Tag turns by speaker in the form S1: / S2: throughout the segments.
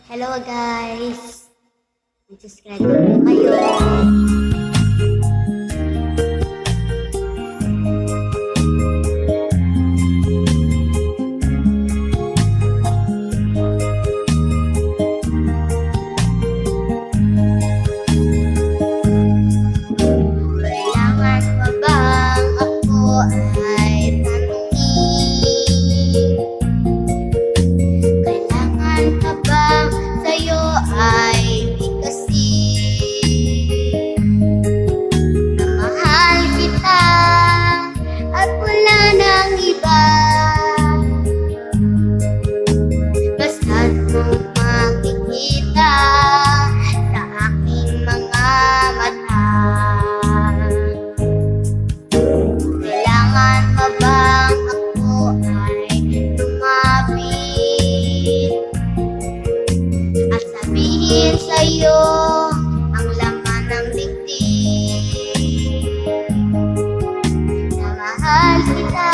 S1: Hello guys! Mag-subscribe na po kayo. Kailangan pa bang ako ay tanungin? Kailangan pa bang sa'yo ay bigkasin? Na mahal kita at wala nang iba. Basta't mong makikita sa aking mga mata. Kailangan pa bang ako ay lumapit at sabihin sa'yo ang laman ng dibdib? Na mahal kita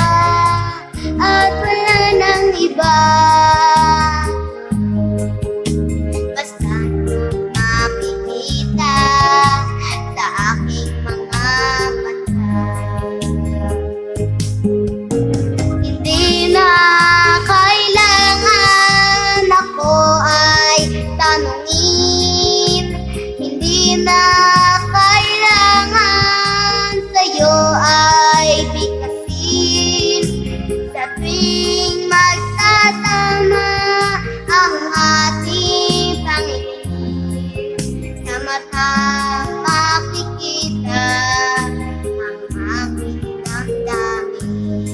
S1: at wala nang iba. Basta makikita sa aking mga mata. Hindi na kailangan ako ay tanungin. Hindi na kailangan sa'yo ay bigkasin. Sa tuwing magtatama ang ating pangingin, sa mata makikita ang aking damdamin.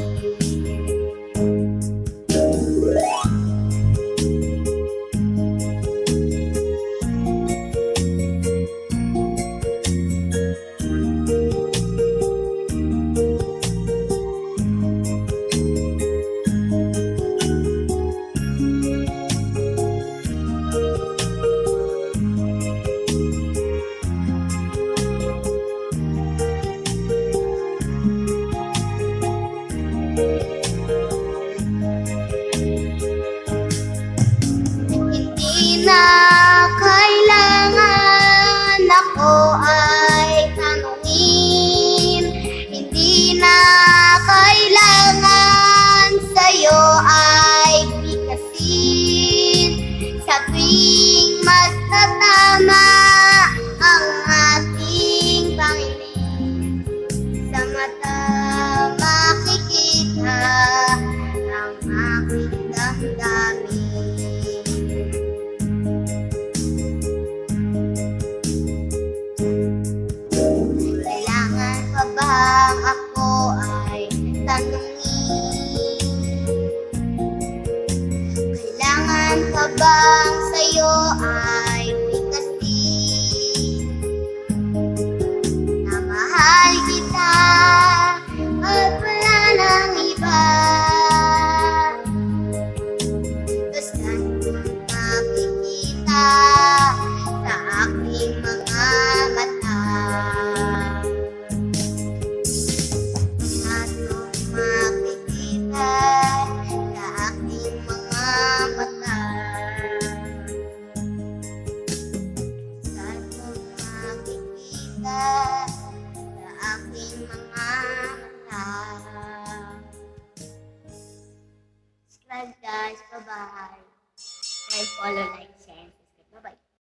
S1: Hindi na kailangan ako ay tanungin. Hindi na kailangan sa'yo ay bigkasin. Sa tuwing magtatama ang ating pangingin, sa mata makikita ang aking damdamin. Kailangan pa bang ako ay tanungin? Kailangan pa ba